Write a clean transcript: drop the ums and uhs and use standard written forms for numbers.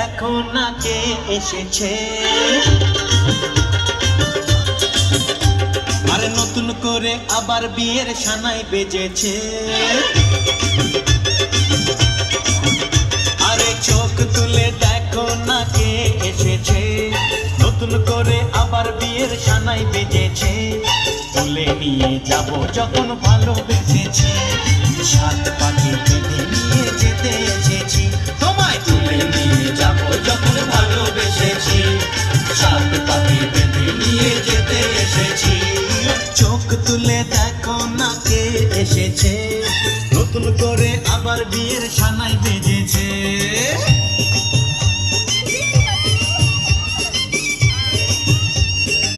দেখো না কে এসেছে। আরে নতুন করে আবার বিয়ের সানাই বেজেছে। আরে চোখ তুলে দেখো না কে এসেছে। নতুন করে আবার বিয়ের সানাই বেজেছে। তুলে নিয়ে যাব যখন ভালোবেসেছে। সাত পাঁচ